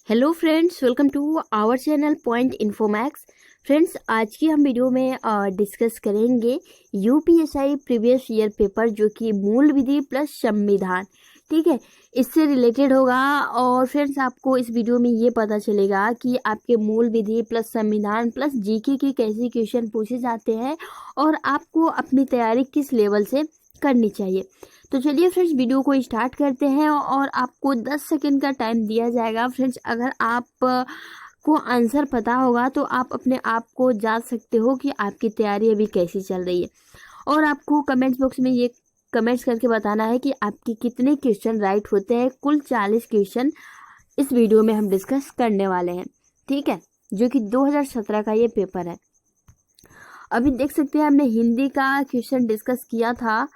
Hello friends, welcome to our channel Point Infomax. Friends, आज की हम वीडियो में डिस्कस करेंगे यूपीएसआई प्रीवियस ईयर पेपर जो कि मूल विधि प्लस संविधान, ठीक है, इससे रिलेटेड होगा। और फ्रेंड्स, आपको इस वीडियो में ये पता चलेगा कि आपके मूल विधि प्लस संविधान प्लस जीके के कैसे क्वेश्चन पूछे जाते हैं और आपको अपनी तैयारी किस लेवल से करनी चाहिए। तो चलिए फ्रेंड्स, वीडियो को स्टार्ट करते हैं और आपको 10 सेकंड का टाइम दिया जाएगा। फ्रेंड्स, अगर आप को आंसर पता होगा तो आप अपने आप को जांच सकते हो कि आपकी तैयारी अभी कैसी चल रही है। और आपको कमेंट्स बॉक्स में ये कमेंट्स करके बताना है कि आपके कितने क्वेश्चन राइट होते हैं। कुल 40 क्वेश्चन इस वीडियो में हम डिस्कस करने वाले हैं, ठीक है, जो कि 2017 का ये पेपर है। अभी देख सकते हैं हमने हिंदी का क्वेश्चन डिस्कस किया था,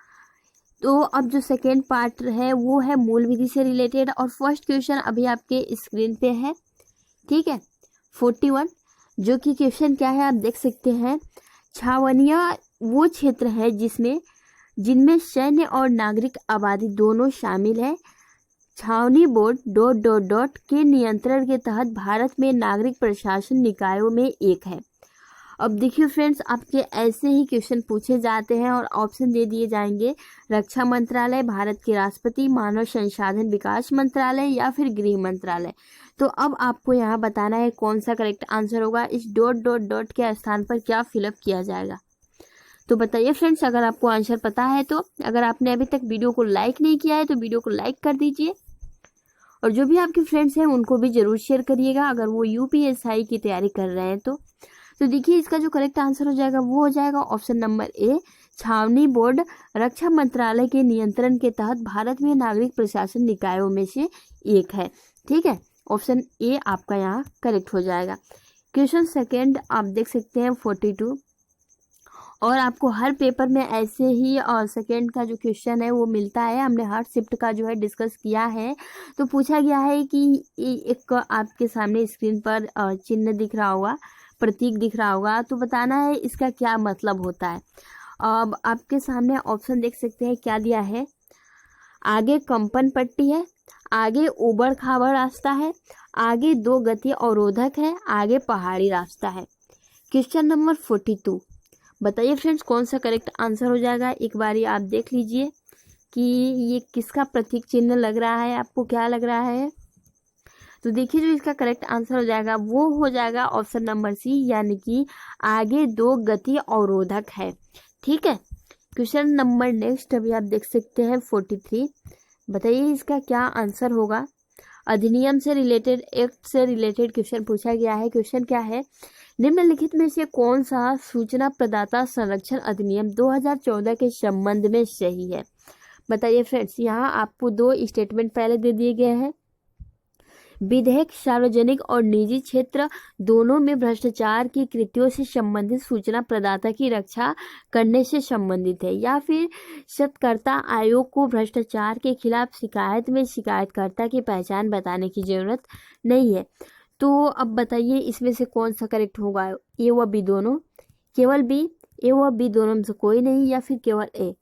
तो अब जो सेकेंड पार्ट है वो है मूल विधि से रिलेटेड। और फर्स्ट क्वेश्चन अभी आपके स्क्रीन पे है, ठीक है, 41, जो कि क्वेश्चन क्या है आप देख सकते हैं। छावनिया वो क्षेत्र है जिनमें सैन्य और नागरिक आबादी दोनों शामिल है। छावनी बोर्ड ... के नियंत्रण के तहत भारत में नागरिक प्रशासन निकायों में एक है। अब देखिए फ्रेंड्स, आपके ऐसे ही क्वेश्चन पूछे जाते हैं और ऑप्शन दे दिए जाएंगे: रक्षा मंत्रालय, भारत के राष्ट्रपति, मानव संसाधन विकास मंत्रालय या फिर गृह मंत्रालय। तो अब आपको यहाँ बताना है कौन सा करेक्ट आंसर होगा। इस ... के स्थान पर क्या फिलअप किया जाएगा। तो बताइए फ्रेंड्स, अगर आपको आंसर पता है तो। अगर आपने अभी तक वीडियो को लाइक नहीं किया है तो वीडियो को लाइक कर दीजिए और जो भी आपके फ्रेंड्स हैं उनको भी जरूर शेयर करिएगा अगर वो यूपीएसआई की तैयारी कर रहे हैं तो देखिए इसका जो करेक्ट आंसर हो जाएगा वो हो जाएगा ऑप्शन नंबर ए, छावनी बोर्ड रक्षा मंत्रालय के नियंत्रण के तहत भारत में नागरिक प्रशासन निकायों में से एक है, ठीक है। ऑप्शन ए आपका यहाँ करेक्ट हो जाएगा। क्वेश्चन सेकेंड आप देख सकते हैं 42, और आपको हर पेपर में ऐसे ही सेकेंड का जो क्वेश्चन है वो मिलता है। हमने हर शिफ्ट का जो है डिस्कस किया है। तो पूछा गया है कि एक आपके सामने स्क्रीन पर चिन्ह दिख रहा होगा, प्रतीक दिख रहा होगा, तो बताना है इसका क्या मतलब होता है। अब आपके सामने ऑप्शन देख सकते हैं क्या दिया है। आगे कंपन पट्टी है, आगे उबड़ खाबड़ रास्ता है, आगे 2 गति अवरोधक है, आगे पहाड़ी रास्ता है। क्वेश्चन नंबर 42, बताइए फ्रेंड्स कौन सा करेक्ट आंसर हो जाएगा। एक बारी आप देख लीजिए कि ये किसका प्रतीक चिन्ह लग रहा है, आपको क्या लग रहा है। तो देखिए जो इसका करेक्ट आंसर हो जाएगा वो हो जाएगा ऑप्शन नंबर सी, यानी कि आगे 2 गति अवरोधक है, ठीक है। क्वेश्चन नंबर नेक्स्ट अभी आप देख सकते हैं 43, बताइए इसका क्या आंसर होगा। अधिनियम से रिलेटेड, एक्ट से रिलेटेड क्वेश्चन पूछा गया है। क्वेश्चन क्या है, निम्नलिखित में से कौन सा सूचना प्रदाता संरक्षण अधिनियम 2014 के संबंध में सही है। बताइए फ्रेंड्स, यहाँ आपको 2 स्टेटमेंट पहले दे दिए गए हैं। विधेयक सार्वजनिक और निजी क्षेत्र दोनों में भ्रष्टाचार की कृत्यों से संबंधित सूचना प्रदाता की रक्षा करने से संबंधित है, या फिर सत्कर्ता आयोग को भ्रष्टाचार के खिलाफ शिकायत में शिकायतकर्ता की पहचान बताने की जरूरत नहीं है। तो अब बताइए इसमें से कौन सा करेक्ट होगा, ए व बी दोनों, केवल बी, ए व बी दोनों में से कोई नहीं, या फिर केवल ए।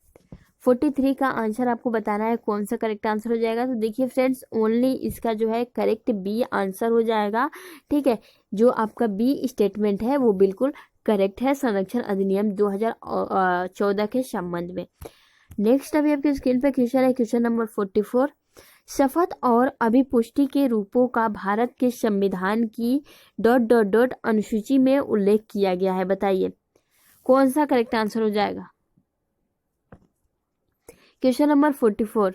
43 का आंसर आपको बताना है कौन सा करेक्ट आंसर हो जाएगा। तो देखिए फ्रेंड्स, ओनली इसका जो है करेक्ट बी आंसर हो जाएगा, ठीक है। जो आपका बी स्टेटमेंट है वो बिल्कुल करेक्ट है संरक्षण अधिनियम 2014 के संबंध में। नेक्स्ट अभी आपके स्क्रीन पे क्वेश्चन है, क्वेश्चन नंबर 44, शपथ और अभिपुष्टि के रूपों का भारत के संविधान की ... अनुसूची में उल्लेख किया गया है। बताइए कौन सा करेक्ट आंसर हो जाएगा। क्वेश्चन नंबर 44,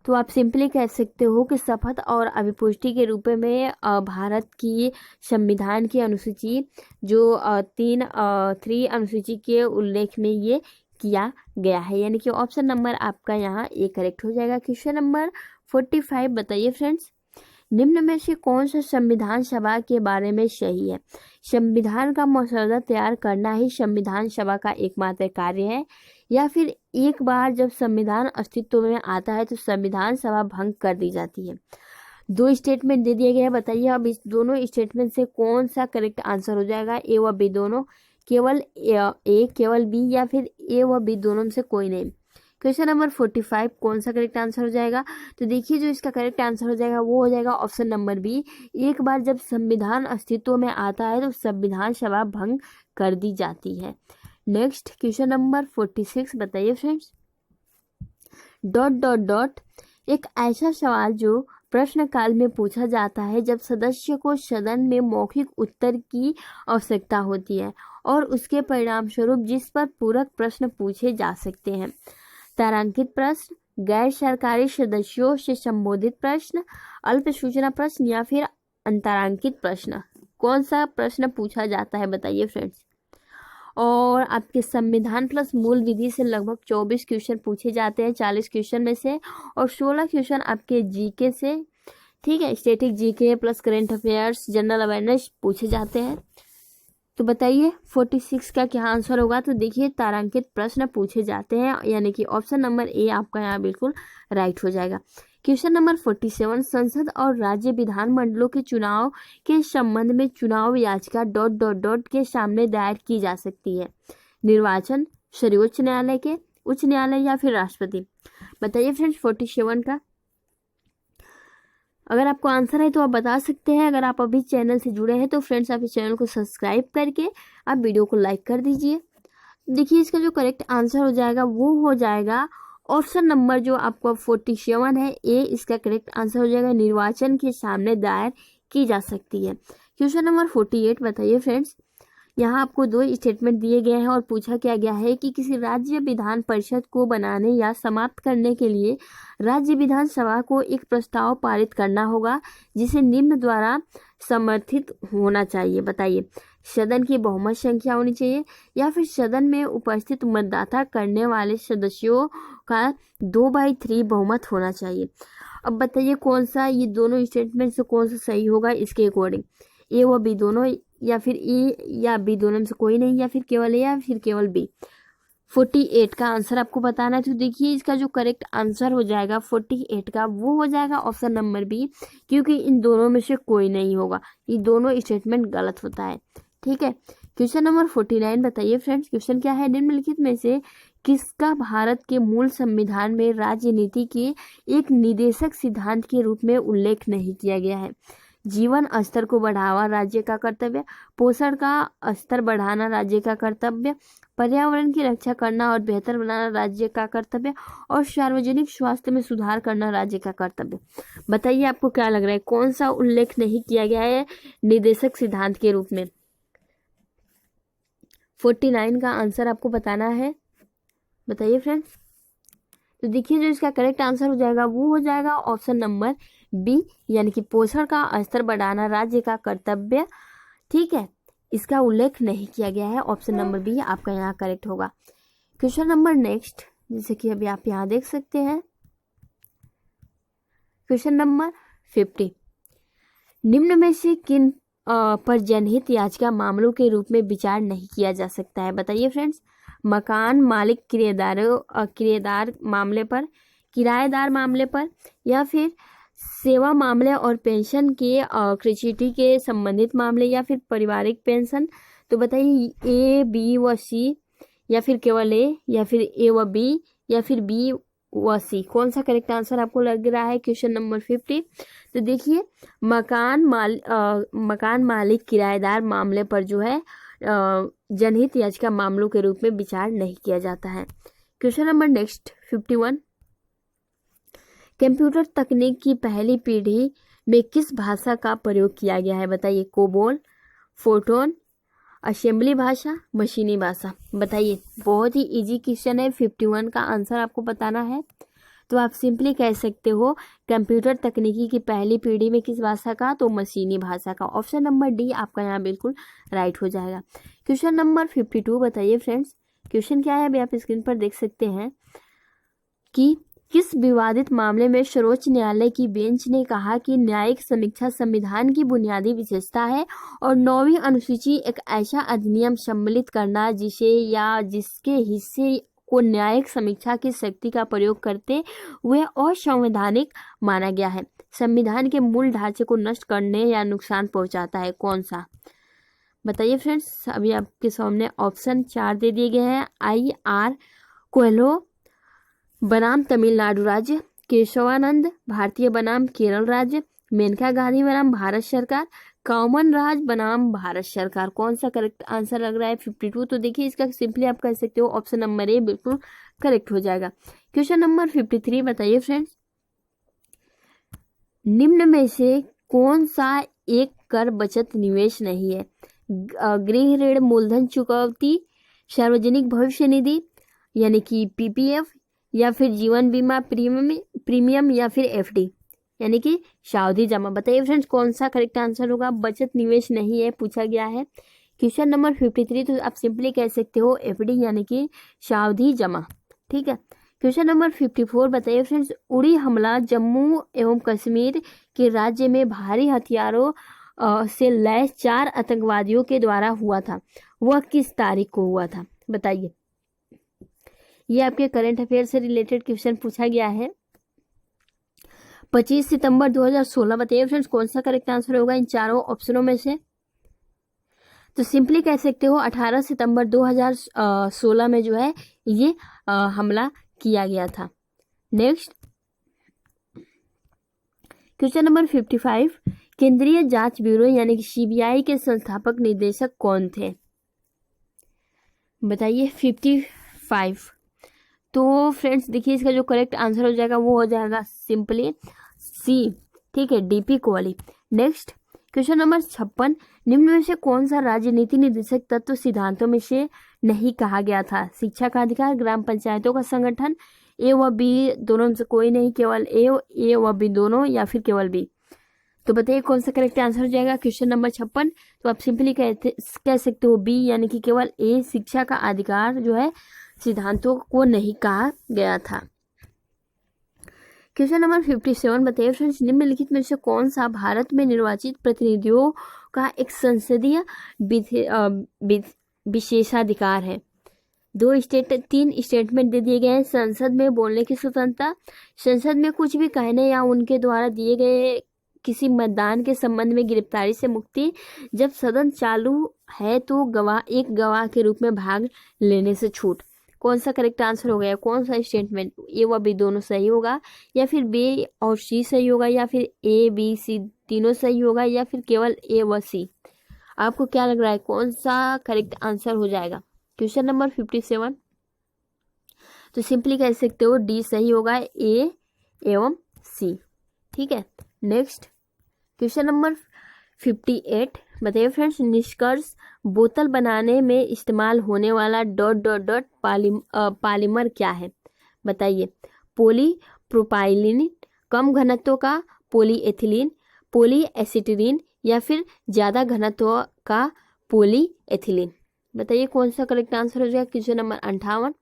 तो आप सिंपली कह सकते हो कि शपथ और अभिपुष्टि के रूप में भारत की संविधान की अनुसूची जो 3 अनुसूची के उल्लेख में ये किया गया है, यानी कि ऑप्शन नंबर आपका यहाँ ए करेक्ट हो जाएगा। क्वेश्चन नंबर 45, बताइए फ्रेंड्स, निम्न में से कौन सा संविधान सभा के बारे में सही है। संविधान का मसौदा तैयार करना ही संविधान सभा का एकमात्र कार्य है, या फिर एक बार जब संविधान अस्तित्व में आता है तो संविधान सभा भंग कर दी जाती है। 2 स्टेटमेंट दे दिए गए हैं। बताइए अब इस दोनों स्टेटमेंट से कौन सा करेक्ट आंसर हो जाएगा। ए व बी दोनों, केवल ए केवल बी, या फिर ए व बी दोनों में से कोई नहीं। क्वेश्चन नंबर 45 कौन सा करेक्ट आंसर हो जाएगा? तो देखिए जो इसका करेक्ट आंसर हो जाएगा वो हो जाएगा ऑप्शन नंबर बी। एक बार जब संविधान अस्तित्व में आता है तो संविधान सभा भंग कर दी जाती है। नेक्स्ट क्वेश्चन नंबर 46 बताइए फ्रेंड्स। डॉट डॉट डॉट एक ऐसा सवाल जो प्रश्न काल में पूछा जाता है जब सदस्य को सदन में मौखिक उत्तर की आवश्यकता होती है और उसके परिणाम स्वरूप जिस पर पूरक प्रश्न पूछे जा सकते हैं। तारांकित प्रश्न, गैर सरकारी सदस्यों से संबोधित प्रश्न, अल्प सूचना प्रश्न या फिर अंतरांकित प्रश्न। कौन सा प्रश्न पूछा जाता है बताइए फ्रेंड्स। और आपके संविधान प्लस मूल विधि से लगभग 24 क्वेश्चन पूछे जाते हैं 40 क्वेश्चन में से, और 16 क्वेश्चन आपके जीके से, ठीक है, static GK plus current affairs, general awareness पूछे जाते हैं। तो बताइए 46 का क्या आंसर होगा? तो देखिए तारांकित प्रश्न पूछे जाते हैं, यानी कि ऑप्शन नंबर ए आपका यहाँ बिल्कुल राइट हो जाएगा। क्वेश्चन नंबर 47 संसद और राज्य विधान मंडलों के चुनाव के संबंध में चुनाव याचिका डॉट डॉट डॉट के सामने दायर की जा सकती है। निर्वाचन, सर्वोच्च न्यायालय के, उच्च न्यायालय या फिर राष्ट्रपति। बताइए फ्रेंड्स 47 का। अगर आपको आंसर है तो आप बता सकते हैं। अगर आप अभी चैनल से जुड़े हैं तो फ्रेंड्स आप इस चैनल को सब्सक्राइब करके आप वीडियो को लाइक कर दीजिए। देखिए इसका जो करेक्ट आंसर हो जाएगा वो हो जाएगा ऑप्शन नंबर जो आपको 47 है ए, इसका करेक्ट आंसर हो जाएगा निर्वाचन के सामने दायर की जा सकती है। क्वेश्चन नंबर 48 बताइए फ्रेंड्स। यहाँ आपको 2 स्टेटमेंट दिए गए हैं और पूछा क्या गया है कि किसी राज्य विधान परिषद को बनाने या समाप्त करने के लिए राज्य विधानसभा को एक प्रस्ताव पारित करना होगा जिसे निम्न द्वारा समर्थित होना चाहिए। बताइए सदन की बहुमत संख्या होनी चाहिए या फिर सदन में उपस्थित मतदाता करने वाले सदस्यों का 2/3 बहुमत होना चाहिए। अब बताइए कौन सा ये दोनों स्टेटमेंट से कौन सा सही होगा इसके अकॉर्डिंग, ए व बी दोनों, या फिर ए या बी दोनों में से कोई नहीं, या फिर केवल ए या फिर केवल बी। 48 का आंसर आपको बताना है। तो देखिए इसका जो करेक्ट आंसर हो जाएगा 48 का वो हो जाएगा ऑप्शन नंबर बी, क्योंकि इन दोनों में से कोई नहीं होगा, ये दोनों स्टेटमेंट गलत होता है। ठीक है, क्वेश्चन नंबर 49 बताइए फ्रेंड्स। क्वेश्चन क्या है? निम्नलिखित में से किसका भारत के मूल संविधान में राजनीति के एक निदेशक सिद्धांत के रूप में उल्लेख नहीं किया गया है? जीवन स्तर को बढ़ावा राज्य का कर्तव्य, पोषण का स्तर बढ़ाना राज्य का कर्तव्य, पर्यावरण की रक्षा करना और बेहतर बनाना राज्य का कर्तव्य, और सार्वजनिक स्वास्थ्य में सुधार करना राज्य का कर्तव्य। बताइए आपको क्या लग रहा है कौन सा उल्लेख नहीं किया गया है निदेशक सिद्धांत के रूप में? 49 का आंसर आपको बताना है। बताइए फ्रेंड्स। तो देखिए जो इसका करेक्ट आंसर हो जाएगा वो हो जाएगा ऑप्शन नंबर बी, यानी कि पोषण का स्तर बढ़ाना राज्य का कर्तव्य। ठीक है, इसका उल्लेख नहीं किया गया है, ऑप्शन नंबर बी आपका यहाँ करेक्ट होगा। क्वेश्चन नंबर नेक्स्ट, जैसे कि अभी आप यहाँ देख सकते हैं, क्वेश्चन नंबर 50, निम्न में से किन पर जनहित याचिका मामलों के रूप में विचार नहीं किया जा सकता है? बताइए फ्रेंड्स। मकान मालिक किराएदार मामले पर, किराएदार मामले पर, या फिर सेवा मामले और पेंशन के ग्रेच्युटी के संबंधित मामले, या फिर पारिवारिक पेंशन। तो बताइए ए, बी व सी, या फिर केवल ए, या फिर ए व बी, या फिर बी व सी। कौन सा करेक्ट आंसर आपको लग रहा है क्वेश्चन नंबर 50? तो देखिए मकान मालिक किराएदार मामले पर जो है जनहित याचिका मामलों के रूप में विचार नहीं किया जाता है। क्वेश्चन नंबर नेक्स्ट 51, कंप्यूटर तकनीक की पहली पीढ़ी में किस भाषा का प्रयोग किया गया है? बताइए कोबोल, फोर्ट्रान, असेंबली भाषा, मशीनी भाषा। बताइए बहुत ही इजी क्वेश्चन है। 51 का आंसर आपको बताना है। तो आप सिंपली कह सकते हो कंप्यूटर तकनीकी की पहली पीढ़ी में किस भाषा का? तो मशीनी भाषा का। ऑप्शन नंबर डी आपका यहाँ बिल्कुल राइट हो जाएगा। क्वेश्चन नंबर 52 बताइए फ्रेंड्स। क्वेश्चन क्या है अभी आप स्क्रीन पर देख सकते हैं कि किस विवादित मामले में सर्वोच्च न्यायालय की बेंच ने कहा कि न्यायिक समीक्षा संविधान की बुनियादी विशेषता है और 9वीं अनुसूची एक ऐसा अधिनियम सम्मिलित करना जिसे या जिसके हिस्से को न्यायिक समीक्षा की शक्ति का प्रयोग करते हुए असंवैधानिक माना गया है, संविधान के मूल ढांचे को नष्ट करने या नुकसान पहुंचाता है? कौन सा? बताइए फ्रेंड्स। अभी आपके सामने ऑप्शन 4 दे दिए गए हैं। आई आर कोएल्हो, बनाम तमिलनाडु राज्य, केशवानंद भारतीय बनाम केरल राज्य, मेनका गांधी बनाम भारत सरकार, कॉमन राज बनाम भारत सरकार। कौन सा करेक्ट आंसर लग रहा है? 52। तो देखिए इसका सिंपली आप कह सकते हो ऑप्शन नंबर ए बिल्कुल करेक्ट हो जाएगा। क्वेश्चन नंबर 53 बताइए फ्रेंड्स, निम्न में से कौन सा एक कर बचत निवेश नहीं है? गृह ऋण मूलधन चुकौती, सार्वजनिक भविष्य निधि यानी कि पीपीएफ, या फिर जीवन बीमा प्रीमियम या फिर एफडी यानी कि सावधि जमा। बताइए फ्रेंड्स कौन सा करेक्ट आंसर होगा? बचत निवेश नहीं है पूछा गया है। क्वेश्चन नंबर 53 तो आप सिंपली कह सकते हो एफडी यानी कि सावधि जमा। ठीक है। क्वेश्चन नंबर 54 बताइए फ्रेंड्स, उड़ी हमला जम्मू एवं कश्मीर के राज्य में भारी हथियारों से लैस 4 आतंकवादियों के द्वारा हुआ था, वह किस तारीख को हुआ था? बताइए। ये आपके करंट अफेयर से रिलेटेड क्वेश्चन पूछा गया है। 25 सितंबर 2016। बताइए फ्रेंड्स कौन सा करेक्ट आंसर होगा इन चारों ऑप्शनों में से? तो सिंपली कह सकते हो 18 सितंबर 2016 में जो है ये हमला किया गया था। नेक्स्ट क्वेश्चन नंबर 55, केंद्रीय जांच ब्यूरो यानी कि सीबीआई के संस्थापक निदेशक कौन थे? बताइए 55। तो फ्रेंड्स देखिए इसका जो करेक्ट आंसर हो जाएगा वो हो जाएगा सिंपली सी। ठीक है, DP Kohli. Next question number 56, निम्न में से कौन सा राजनीति निर्देशक तत्व सिद्धांतों में से नहीं कहा गया था? शिक्षा का अधिकार, ग्राम पंचायतों का संगठन, ए व बी दोनों में से कोई नहीं, केवल ए व बी दोनों, या फिर केवल बी। तो बताइए कौन सा करेक्ट आंसर हो जाएगा क्वेश्चन नंबर 56? तो आप सिंपली कह सकते हो बी यानी कि केवल ए, शिक्षा का अधिकार जो है सिद्धांतों को नहीं कहा गया था। क्वेश्चन नंबर 57 बताइए फ्रेंड्स, निम्नलिखित में से कौन सा भारत में निर्वाचित प्रतिनिधियों का एक संसदीय विशेषाधिकार है? 3 स्टेटमेंट दे दिए गए हैं। संसद में बोलने की स्वतंत्रता, संसद में कुछ भी कहने या उनके द्वारा दिए गए किसी मतदान के संबंध में गिरफ्तारी से मुक्ति, जब सदन चालू है तो एक गवाह के रूप में भाग लेने से छूट। कौन सा करेक्ट आंसर हो गया? कौन सा स्टेटमेंट? ए व बी दोनों सही होगा, या फिर बी और सी सही होगा, या फिर ए बी सी तीनों सही होगा, या फिर केवल ए व सी? आपको क्या लग रहा है कौन सा करेक्ट आंसर हो जाएगा क्वेश्चन नंबर 57? तो सिंपली कह सकते हो डी सही होगा, ए एवं सी। ठीक है। नेक्स्ट क्वेश्चन नंबर 58 बताइए फ्रेंड्स, निष्कर्ष बोतल बनाने में इस्तेमाल होने वाला ... पॉलीमर क्या है? बताइए। पॉलीप्रोपाइलीन, कम घनत्व का पॉलीएथिलीन, पॉलीएसिटिलीन, या फिर ज्यादा घनत्व का पॉलीएथिलीन? बताइए कौन सा करेक्ट आंसर हो जाएगा क्वेश्चन नंबर 58?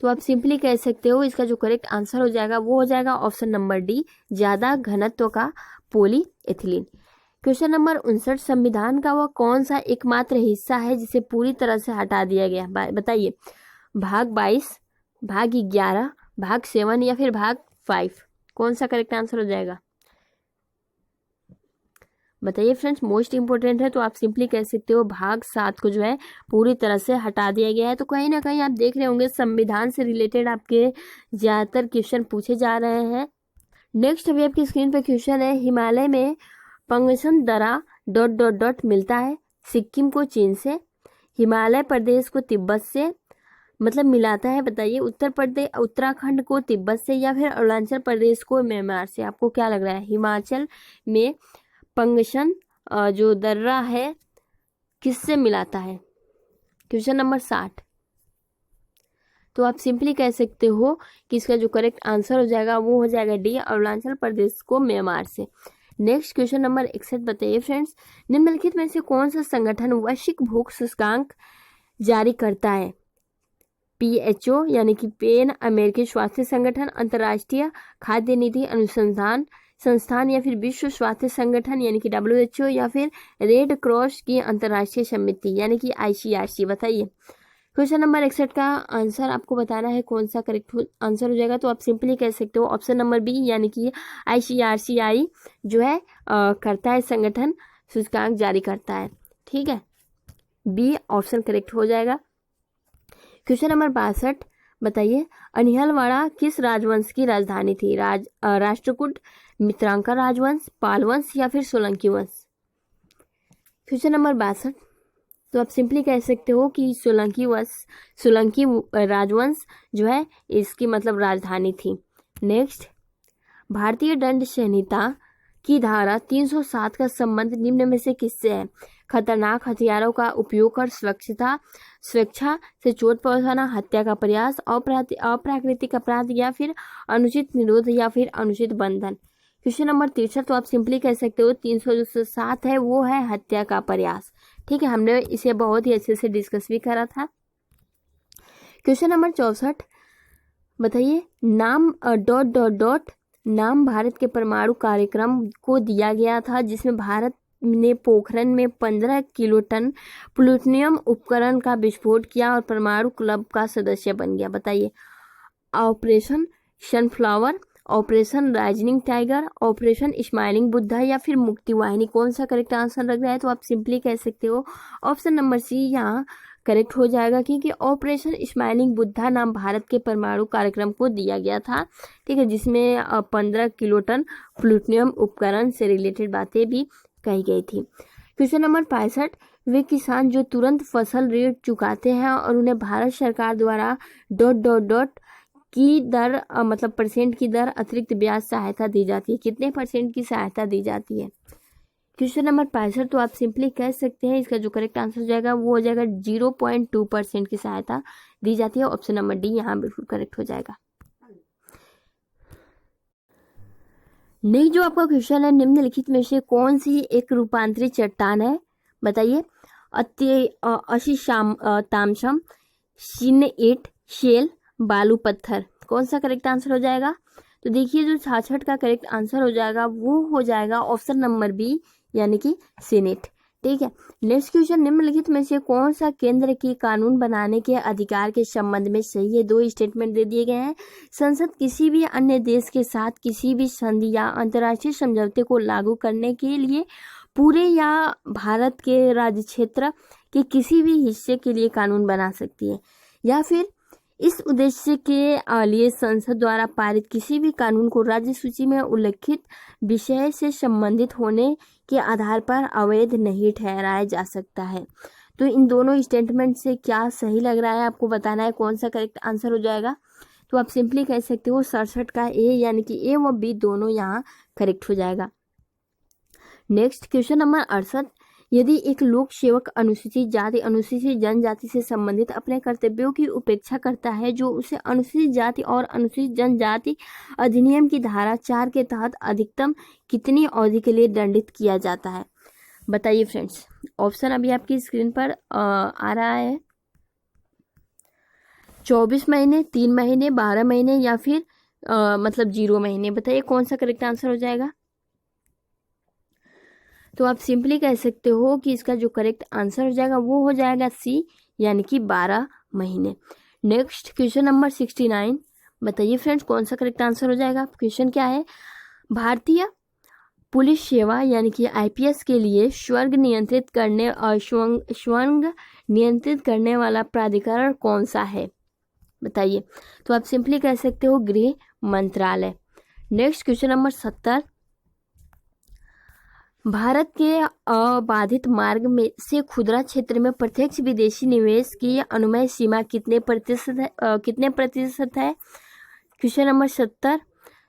तो आप सिंपली कह सकते हो इसका जो करेक्ट आंसर हो जाएगा वो हो जाएगा ऑप्शन नंबर डी, ज्यादा घनत्व का पॉलीएथिलीन। क्वेश्चन नंबर 59, संविधान का वह कौन सा एकमात्र हिस्सा है जिसे पूरी तरह से हटा दिया गया? बताइए। भाग 22, भाग 11, भाग 7, या फिर भाग 5? कौन सा करेक्ट आंसर हो जाएगा? बताइए फ्रेंड्स, मोस्ट इंपोर्टेंट है। तो आप सिंपली कह सकते हो भाग 7 को जो है पूरी तरह से हटा दिया गया है। तो कहीं ना कहीं आप देख रहे होंगे संविधान से रिलेटेड आपके ज्यादातर क्वेश्चन पूछे जा रहे हैं। नेक्स्ट अभी आपकी स्क्रीन पे क्वेश्चन है, हिमालय में पंगसन दरा ... मिलता है? सिक्किम को चीन से, हिमालय प्रदेश को तिब्बत से मतलब मिलाता है। बताइए। उत्तराखंड को तिब्बत से, या फिर अरुणाचल प्रदेश को म्यांमार से? आपको क्या लग रहा है हिमाचल में पंगसन जो दर्रा है किससे मिलाता है? Question number 60। तो आप सिंपली कह सकते हो कि इसका जो करेक्ट आंसर हो जाएगा वो हो जाएगा डी, अरुणाचल प्रदेश को म्यांमार से। नेक्स्ट क्वेश्चन नंबर 61 बताइए फ्रेंड्स, निम्नलिखित में से कौन सा संगठन वैश्विक भूख सूचकांक जारी करता है? PHO यानी कि पैन अमेरिकी स्वास्थ्य संगठन, अंतर्राष्ट्रीय खाद्य नीति अनुसंधान संस्थान, या फिर विश्व स्वास्थ्य संगठन यानी कि WHO, या फिर रेड क्रॉस की अंतर्राष्ट्रीय समिति यानी कि ICRC? बताइए। क्वेश्चन नंबर 61 का आंसर आपको बताना है कौन सा करेक्ट आंसर हो जाएगा। तो आप सिंपली कह सकते हो ऑप्शन नंबर बी यानी कि ICRCI जो है करता है, संगठन सूचकांक जारी करता है। ठीक है, बी ऑप्शन करेक्ट हो जाएगा। क्वेश्चन नंबर 62 बताइए अनिहलवाड़ा किस राजवंश की राजधानी थी? राष्ट्रकूट, मित्रांका राजवंश, पाल वंश या फिर सोलंकी वंश? क्वेश्चन नंबर 62, तो आप सिंपली कह सकते हो कि सोलंकी राजवंश जो है इसकी मतलब राजधानी थी। नेक्स्ट, भारतीय दंड संहिता की धारा 307 का संबंध निम्न में से किससे है? खतरनाक हथियारों का उपयोग कर स्वेच्छा से चोट पहुंचाना, हत्या का प्रयास, अप्राकृतिक अपराध या फिर अनुचित निरोध या फिर अनुचित बंधन। क्वेश्चन नंबर 63, तो आप सिंपली कह सकते हो 307 है वो है हत्या का प्रयास। ठीक है, हमने इसे बहुत ही अच्छे से डिस्कस भी करा था। क्वेश्चन नंबर 64, बताइए नाम भारत के परमाणु कार्यक्रम को दिया गया था जिसमें भारत ने पोखरण में 15 किलोटन प्लूटोनियम उपकरण का विस्फोट किया और परमाणु क्लब का सदस्य बन गया। बताइए operation sunflower, operation rising tiger, operation smiling Buddha या फिर मुक्ति वाहिनी? कौन सा करेक्ट आंसर लग रहा है? तो आप सिंपली कह सकते हो ऑप्शन नंबर सी यहाँ करेक्ट हो जाएगा, क्योंकि ऑपरेशन स्माइलिंग बुद्धा नाम भारत के परमाणु कार्यक्रम को दिया गया था। ठीक है, जिसमें 15 किलोटन प्लूटोनियम उपकरण से रिलेटेड बातें भी कही गई थी। क्वेश्चन नंबर 65, वे किसान जो तुरंत फसल ऋण चुकाते हैं और उन्हें भारत सरकार द्वारा ... की दर मतलब परसेंट की दर अतिरिक्त ब्याज सहायता दी जाती है। कितने परसेंट की सहायता दी जाती है? क्वेश्चन नंबर 65, तो आप सिंपली कह सकते हैं इसका जो करेक्ट आंसर हो जाएगा वो हो जाएगा 0.2% की सहायता दी जाती है। ऑप्शन नंबर डी यहाँ बिल्कुल करेक्ट हो जाएगा। नहीं, जो आपका क्वेश्चन है निम्नलिखित में से कौन सी एक रूपांतरित चट्टान है? बताइए तामसम, सिन्नएट, शेल, बालू पत्थर? कौन सा करेक्ट आंसर हो जाएगा? तो देखिए जो 66 का करेक्ट आंसर हो जाएगा वो हो जाएगा ऑप्शन नंबर बी यानी कि सीनेट। ठीक है, नेक्स्ट क्वेश्चन, निम्नलिखित में से कौन सा केंद्र की कानून बनाने के अधिकार के संबंध में सही है? 2 स्टेटमेंट दे दिए गए हैं। संसद किसी भी अन्य देश के साथ किसी भी संधि या अंतर्राष्ट्रीय समझौते को लागू करने के लिए पूरे या भारत के राज्य क्षेत्र के किसी भी हिस्से के लिए कानून बना सकती है, या फिर इस उद्देश्य के लिए संसद द्वारा पारित किसी भी कानून को राज्य सूची में उल्लिखित विषय से संबंधित होने के आधार पर अवैध नहीं ठहराया जा सकता है। तो इन दोनों स्टेटमेंट से क्या सही लग रहा है आपको बताना है, कौन सा करेक्ट आंसर हो जाएगा? तो आप सिंपली कह सकते हो 67 का ए यानी कि ए व बी दोनों यहाँ करेक्ट हो जाएगा। नेक्स्ट क्वेश्चन नंबर 68, यदि एक लोक सेवक अनुसूचित जाति अनुसूचित जनजाति से संबंधित अपने कर्तव्यों की उपेक्षा करता है जो उसे अनुसूचित जाति और अनुसूचित जनजाति अधिनियम की धारा 4 के तहत अधिकतम कितनी अवधि के लिए दंडित किया जाता है? बताइए फ्रेंड्स, ऑप्शन अभी आपकी स्क्रीन पर आ रहा है। 24 महीने, 3 महीने, 12 महीने या फिर मतलब 0 महीने? बताइए कौन सा करेक्ट आंसर हो जाएगा? तो आप सिंपली कह सकते हो कि इसका जो करेक्ट आंसर हो जाएगा वो हो जाएगा सी यानी कि 12 महीने। नेक्स्ट क्वेश्चन नंबर 69, बताइए फ्रेंड्स कौन सा करेक्ट आंसर हो जाएगा? क्वेश्चन क्या है? भारतीय पुलिस सेवा यानी कि आईपीएस के लिए स्वर्ण नियंत्रित करने वाला प्राधिकरण कौन सा है? बताइए। तो आप सिंपली कह सकते हो गृह मंत्रालय। नेक्स्ट क्वेश्चन नंबर 70, भारत के अबाधित मार्ग में से खुदरा क्षेत्र में प्रत्यक्ष विदेशी निवेश की अनुमेय सीमा कितने प्रतिशत है? क्वेश्चन नंबर 70,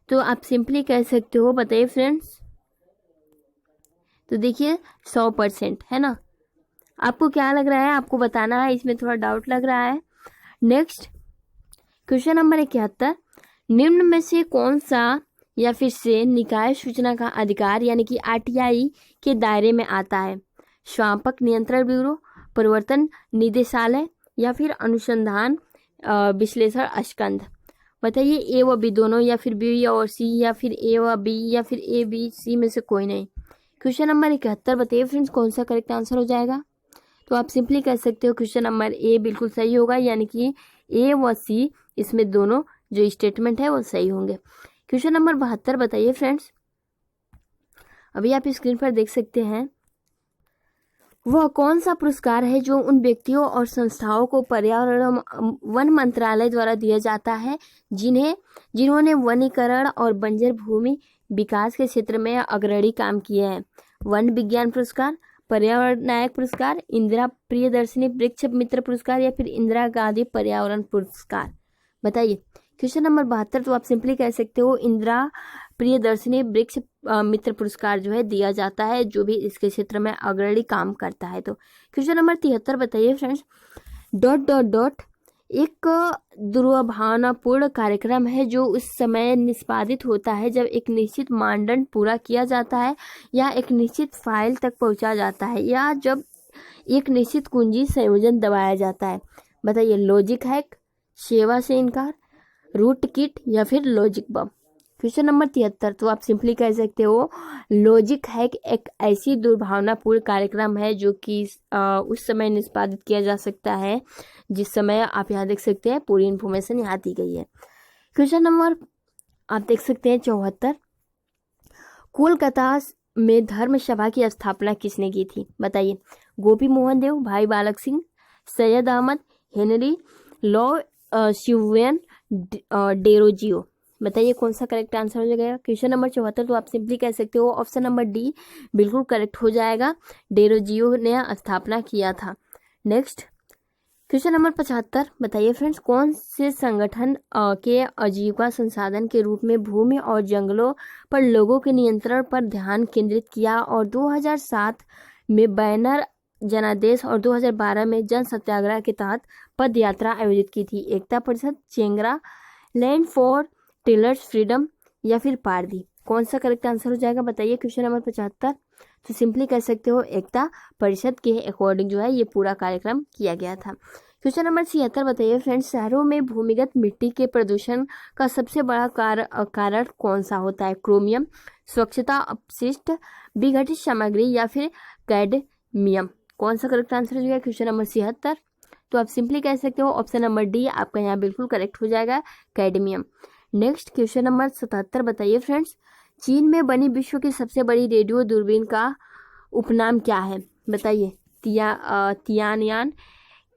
तो आप सिंपली कह सकते हो, बताइए फ्रेंड्स। तो देखिए 100% है ना। आपको क्या लग रहा है, आपको बताना है, इसमें थोड़ा डाउट लग रहा है। नेक्स्ट क्वेश्चन नंबर 71, निम्न में से कौन सा या फिर से निकाय सूचना का अधिकार यानी कि आरटीआई के दायरे में आता है? स्वापक नियंत्रण ब्यूरो, प्रवर्तन निदेशालय या फिर अनुसंधान विश्लेषण अस्कंध? बताइए ए व बी दोनों, या फिर बी और सी, या फिर ए व बी, या फिर ए बी सी में से कोई नहीं। क्वेश्चन नंबर 71, बताइए फ्रेंड्स कौन सा करेक्ट आंसर हो जाएगा? तो आप सिंपली कह सकते हो क्वेश्चन नंबर ए बिल्कुल सही होगा, यानी कि ए व सी इसमें दोनों जो स्टेटमेंट है वो सही होंगे। क्वेश्चन नंबर 72, बताइए फ्रेंड्स। अभी आप स्क्रीन पर देख सकते हैं, वह कौन सा पुरस्कार है जो उन व्यक्तियों और संस्थाओं को पर्यावरण वन मंत्रालय द्वारा दिया जाता है जिन्होंने वनीकरण और बंजर भूमि विकास के क्षेत्र में अग्रणी काम किए हैं? वन विज्ञान पुरस्कार, पर्यावरण नायक पुरस्कार, इंदिरा प्रियदर्शनी वृक्ष मित्र पुरस्कार या फिर इंदिरा गांधी पर्यावरण पुरस्कार? बताइए। क्वेश्चन नंबर 72, तो आप सिंपली कह सकते हो इंदिरा प्रियदर्शनी वृक्ष मित्र पुरस्कार जो है दिया जाता है जो भी इसके क्षेत्र में अग्रणी काम करता है। तो क्वेश्चन नंबर 73 बताइए फ्रेंड्स। ... एक दुर्भावनापूर्ण कार्यक्रम है जो उस समय निष्पादित होता है जब एक निश्चित मानदंड पूरा किया जाता है या एक निश्चित फाइल तक पहुंचा जाता है या जब एक निश्चित कुंजी संयोजन दबाया जाता है। बताइए। लॉजिक हैक, सेवा से इनकार, रूट किट या फिर लॉजिक बम? क्वेश्चन नंबर 73, तो आप सिंपली कह सकते हो लॉजिक हैक एक ऐसी दुर्भावनापूर्ण कार्यक्रम है जो कि उस समय निष्पादित किया जा सकता है जिस समय आप यहाँ देख सकते हैं पूरी इन्फॉर्मेशन यहाँ दी गई है। क्वेश्चन नंबर आप देख सकते हैं 74, कोलकाता में धर्म सभा की स्थापना किसने की थी? बताइए। गोपी Mohan Dev, Bhai Balak Singh, Syed Ahmad, Henry Louis Vivian Derozio? बताइए कौन सा करेक्ट आंसर हो जाएगा। क्वेश्चन नंबर 74, तो आप सिंपली कह सकते हो ऑप्शन नंबर डी बिल्कुल करेक्ट हो जाएगा। डेरोजियो ने स्थापना किया था। नेक्स्ट क्वेश्चन नंबर 75 बताइए फ्रेंड्स। कौन से संगठन के आजीविका संसाधन के रूप में भूमि और जंगलों पर लोगों के नियंत्रण पर ध्यान केंद्रित किया और 2007 में बैनर जनादेश और 2012 में जन सत्याग्रह के तहत पद यात्रा आयोजित की थी? Ekta Parishad, चेंगरा, land for tillers freedom या फिर पारदी? कौन सा करेक्ट आंसर हो जाएगा? बताइए। क्वेश्चन नंबर 75, तो सिंपली कह सकते हो एकता परिषद के अकॉर्डिंग जो है ये पूरा कार्यक्रम किया गया था। क्वेश्चन नंबर 76 बताइए फ्रेंड्स। शहरों में भूमिगत मिट्टी के प्रदूषण का सबसे बड़ा कारण कौन सा होता है? क्रोमियम, स्वच्छता अपशिष्ट, विघटित सामग्री या फिर कैडमियम? कौन सा करेक्ट आंसर हो जाएगा? क्वेश्चन नंबर 76, तो आप सिंपली कह सकते हो ऑप्शन नंबर डी आपका यहाँ बिल्कुल करेक्ट हो जाएगा, कैडमियम। नेक्स्ट क्वेश्चन नंबर 77 बताइए फ्रेंड्स। चीन में बनी विश्व की सबसे बड़ी रेडियो दूरबीन का उपनाम क्या है? बताइए। तियानयान,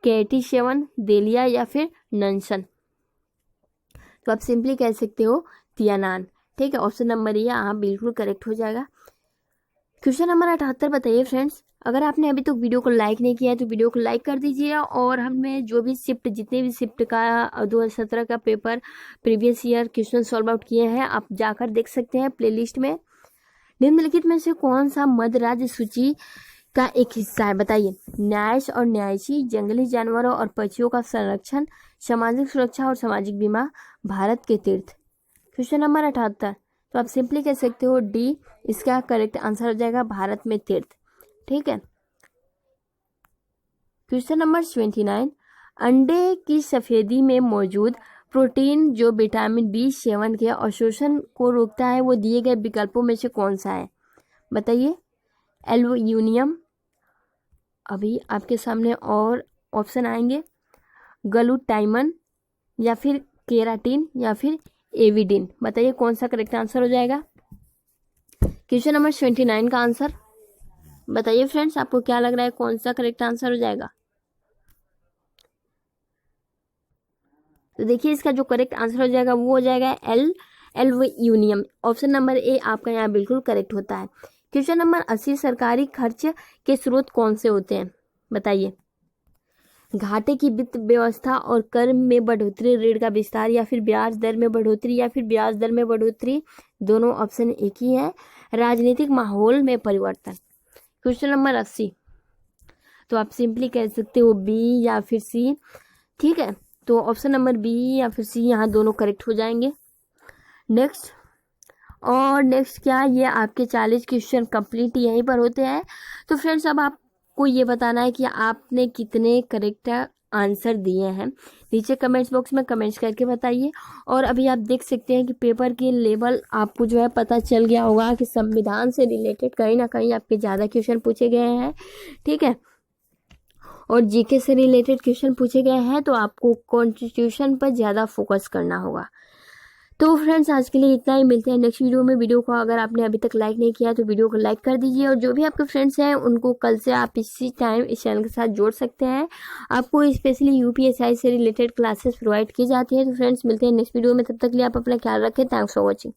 कैटी7, देलिया या फिर नंसन? तो आप सिंपली कह सकते हो तियानान। ठीक है, ऑप्शन नंबर ये आप बिल्कुल करेक्ट हो जाएगा। क्वेश्चन नंबर 78 बताइए फ्रेंड्स। अगर आपने अभी तक वीडियो को लाइक नहीं किया है तो वीडियो को लाइक कर दीजिए और हमने जो भी जितने भी शिफ्ट का 2017 का paper previous year question solve out किए हैं आप जाकर देख सकते हैं प्लेलिस्ट में। निम्नलिखित में से कौन सा मध्य राज्य सूची का एक हिस्सा है? बताइए। न्यास और न्यायसी, जंगली जानवरों और पक्षियों का संरक्षण, सामाजिक सुरक्षा और सामाजिक बीमा, भारत के तीर्थ? क्वेश्चन नंबर 78, तो आप सिंपली कह सकते हो डी इसका करेक्ट आंसर हो जाएगा, भारत में तीर्थ। ठीक है। क्वेश्चन नंबर 29, अंडे की सफेदी में मौजूद प्रोटीन जो विटामिन B7 के अवशोषण को रोकता है वो दिए गए विकल्पों में से कौन सा है? बताइए। एल्यूमिनियम, अभी आपके सामने और ऑप्शन आएंगे, ग्लूटामाइन या फिर केराटिन या फिर एविडिन? बताइए कौन सा करेक्ट आंसर हो जाएगा। क्वेश्चन नंबर 29 का आंसर बताइए फ्रेंड्स, आपको क्या लग रहा है कौन सा करेक्ट आंसर हो जाएगा? तो देखिए इसका जो करेक्ट आंसर हो जाएगा वो हो जाएगा एल्यूमिनियम। ऑप्शन नंबर ए आपका यहाँ बिल्कुल करेक्ट होता है। क्वेश्चन नंबर 80, सरकारी खर्च के स्रोत कौन से होते हैं? बताइए। घाटे की वित्त व्यवस्था और कर में बढ़ोतरी, ऋण का विस्तार या फिर ब्याज दर में बढ़ोतरी या फिर ब्याज दर में बढ़ोतरी? दोनों ऑप्शन एक ही है। राजनीतिक माहौल में परिवर्तन? क्वेश्चन नंबर 80, तो आप सिंपली कह सकते हो बी या फिर सी। ठीक है, तो ऑप्शन नंबर बी या फिर सी यहाँ दोनों करेक्ट हो जाएंगे। नेक्स्ट क्या ये आपके 40 क्वेश्चन कंप्लीट यहीं पर होते हैं। तो फ्रेंड्स अब आपको ये बताना है कि आपने कितने करेक्ट आंसर दिए हैं, नीचे कमेंट्स बॉक्स में कमेंट्स करके बताइए। और अभी आप देख सकते हैं कि पेपर के लेवल आपको जो है पता चल गया होगा कि संविधान से रिलेटेड कहीं ना कहीं आपके ज़्यादा क्वेश्चन पूछे गए हैं। ठीक है, और जीके से रिलेटेड क्वेश्चन पूछे गए हैं तो आपको कॉन्स्टिट्यूशन पर ज़्यादा फोकस करना होगा। तो फ्रेंड्स आज के लिए इतना ही, मिलते हैं नेक्स्ट वीडियो में। वीडियो को अगर आपने अभी तक लाइक नहीं किया तो वीडियो को लाइक कर दीजिए, और जो भी आपके फ्रेंड्स हैं उनको कल से आप इसी टाइम इस चैनल के साथ जोड़ सकते हैं। आपको स्पेशली यूपीएससी से रिलेटेड क्लासेस प्रोवाइड की जाती है। तो फ्रेंड्स मिलते हैं नेक्स्ट वीडियो में, तब तक के लिए आप अपना ख्याल रखें। Thanks for watching.